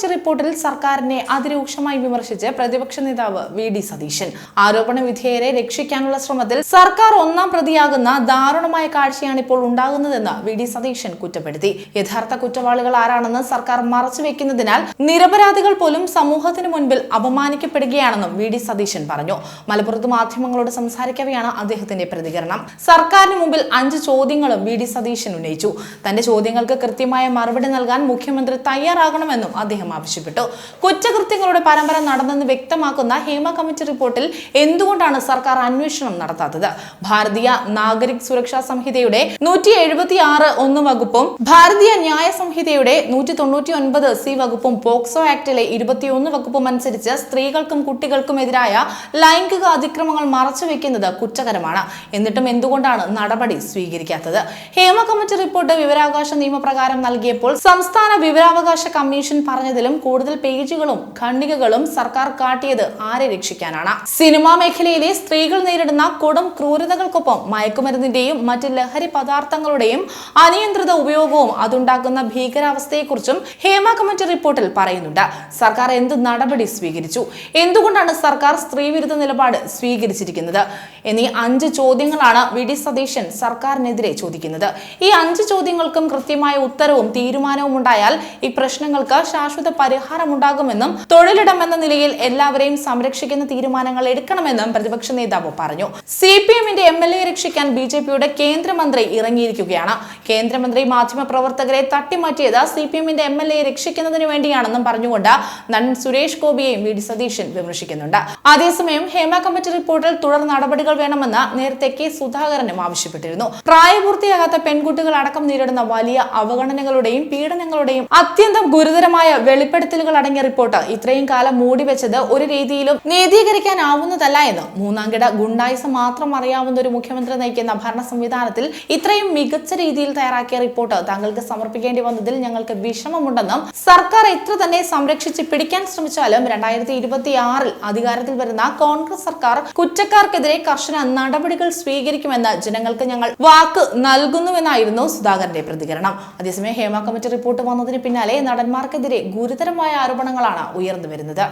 Committee റിപ്പോർട്ടിൽ സർക്കാരിനെ അതിരൂക്ഷമായി വിമർശിച്ച് പ്രതിപക്ഷ നേതാവ് വി.ഡി. സതീശൻ. ആരോപണ വിധേയരെ രക്ഷിക്കാനുള്ള ശ്രമത്തിൽ സർക്കാർ ഒന്നാം പ്രതിയാകുന്ന ദാരുണമായ കാഴ്ചയാണ് ഇപ്പോൾ ഉണ്ടാകുന്നതെന്ന് വി.ഡി. സതീശൻ കുറ്റപ്പെടുത്തി. യഥാർത്ഥ കുറ്റവാളികൾ ആരാണെന്ന് സർക്കാർ മറച്ചുവെക്കുന്നതിനാൽ നിരപരാധികൾ പോലും സമൂഹത്തിന് മുൻപിൽ അപമാനിക്കപ്പെടുകയാണെന്നും വി.ഡി. സതീശൻ പറഞ്ഞു. മലപ്പുറത്ത് മാധ്യമങ്ങളോട് സംസാരിക്കവെയാണ് അദ്ദേഹത്തിന്റെ പ്രതികരണം. സർക്കാരിന് മുമ്പിൽ 5 ചോദ്യങ്ങളും വി.ഡി. സതീശൻ ഉന്നയിച്ചു. തന്റെ ചോദ്യങ്ങൾക്ക് കൃത്യമായ മറുപടി നൽകാൻ മുഖ്യമന്ത്രി തയ്യാറാകണമെന്നും അദ്ദേഹം ആവശ്യപ്പെട്ടു. കുറ്റകൃത്യങ്ങളുടെ പരമ്പര നടന്നെന്ന് വ്യക്തമാക്കുന്ന ഹേമ കമ്മിറ്റി റിപ്പോർട്ടിൽ എന്തുകൊണ്ടാണ് സർക്കാർ അന്വേഷണം നടത്താത്തത്? ഭാരതീയ നാഗരിക് സുരക്ഷാ സംഹിതയുടെ 176(1) വകുപ്പും ഭാരതീയ ന്യായ സംഹിതയുടെ 199(c) വകുപ്പും പോക്സോ ആക്ടിലെ 21 വകുപ്പും അനുസരിച്ച് സ്ത്രീകൾക്കും കുട്ടികൾക്കും എതിരായ ലൈംഗിക അതിക്രമങ്ങൾ മറച്ചുവെക്കുന്നത് കുറ്റകരമാണ്. എന്നിട്ടും എന്തുകൊണ്ടാണ് നടപടി സ്വീകരിക്കാത്തത്? ഹേമ കമ്മിറ്റി റിപ്പോർട്ട് വിവരാവകാശ നിയമപ്രകാരം നൽകിയപ്പോൾ സംസ്ഥാന വിവരാവകാശ കമ്മീഷൻ പറഞ്ഞതിലും കൂടുതൽ പേജുകളും ഖണ്ഡികകളും സർക്കാർ കാട്ടിയത് ആരെ രക്ഷിക്കാനാണ്? സിനിമാ മേഖലയിലെ സ്ത്രീകൾ നേരിടുന്ന കൊടും ക്രൂരതകൾക്കൊപ്പം മയക്കുമരുന്നിന്റെയും മറ്റ് ലഹരി പദാർത്ഥങ്ങളുടെയും അനിയന്ത്രിത ഉപയോഗവും അതുണ്ടാക്കുന്ന ഭീകരാവസ്ഥയെക്കുറിച്ചും ഹേമ കമ്മിറ്റി റിപ്പോർട്ടിൽ പറയുന്നുണ്ട്. സർക്കാർ എന്ത് നടപടി സ്വീകരിച്ചു? എന്തുകൊണ്ടാണ് സർക്കാർ സ്ത്രീവിരുദ്ധ നിലപാട് സ്വീകരിച്ചിരിക്കുന്നത് എന്നീ 5 ചോദ്യങ്ങളാണ് വി.ഡി. സതീശൻ സർക്കാരിനെതിരെ ചോദിക്കുന്നത്. ഈ 5 ചോദ്യങ്ങൾക്കും കൃത്യമായ ഉത്തരവും തീരുമാനവും ഉണ്ടായാൽ ഈ പ്രശ്നങ്ങൾക്ക് ശാശ്വത പരിഹാരമുണ്ടാകുമെന്നും തൊഴിലിടം എന്ന നിലയിൽ എല്ലാവരെയും സംരക്ഷിക്കുന്ന തീരുമാനങ്ങൾ എടുക്കണമെന്നും പ്രതിപക്ഷ നേതാവ് പറഞ്ഞു. CPM-ന്റെ MLA രക്ഷിക്കാൻ BJP-യുടെ കേന്ദ്രമന്ത്രി ഇറങ്ങിയിരിക്കുകയാണ്. കേന്ദ്രമന്ത്രി മാധ്യമപ്രവർത്തകരെ തട്ടിമാറ്റിയത് CPM-ന്റെ MLA രക്ഷിക്കുന്നതിന് വേണ്ടിയാണെന്നും പറഞ്ഞുകൊണ്ട് നടൻ സുരേഷ് ഗോപിയെയും വി.ഡി. സതീശൻ വിമർശിക്കുന്നുണ്ട്. അതേസമയം ഹേമ കമ്മിറ്റി റിപ്പോർട്ടിൽ തുടർ നടപടികൾ വേണമെന്ന് നേരത്തെ കെ. സുധാകരനും ആവശ്യപ്പെട്ടിരുന്നു. പ്രായപൂർത്തിയാകാത്ത പെൺകുട്ടികൾ അടക്കം നേരിടുന്ന വലിയ അവഗണനകളുടെയും പീഡനങ്ങളുടെയും അത്യന്തം ഗുരുതരമായ വെളിപ്പെടുത്തലുകൾ അടങ്ങിയ റിപ്പോർട്ട് ഇത്രയും കാലം മൂടിവെച്ചത് ഒരു രീതിയിലും നീതീകരിക്കാനാവുന്നതല്ല എന്ന് മൂന്നാംകിട ഗുണ്ടായിസം മാത്രം അറിയാവുന്ന ഒരു മുഖ്യമന്ത്രി നയിക്കുന്ന ഭരണ സംവിധാനത്തിൽ ഇത്രയും മികച്ച രീതിയിൽ തയ്യാറാക്കിയ റിപ്പോർട്ട് താങ്കൾക്ക് സമർപ്പിക്കേണ്ടി വന്നതിൽ ഞങ്ങൾക്ക് വിഷമമുണ്ടെന്നും സർക്കാർ എത്ര തന്നെ സംരക്ഷിച്ച് പിടിക്കാൻ ശ്രമിച്ചാലും 2026 അധികാരത്തിൽ വരുന്ന കോൺഗ്രസ് സർക്കാർ കുറ്റക്കാർക്കെതിരെ കർശന നടപടികൾ സ്വീകരിക്കുമെന്ന് ജനങ്ങൾക്ക് ഞങ്ങൾ വാക്ക് നൽകുന്നുവെന്നായിരുന്നു സുധാകരന്റെ പ്രതികരണം. അതേസമയം ഹേമ കമ്മിറ്റി റിപ്പോർട്ട് വന്നതിന് പിന്നാലെ നടന്മാർക്കെതിരെ ഗുരുതരമായ ആരോപണങ്ങളാണ് ഉയർന്നു വരുന്നത്.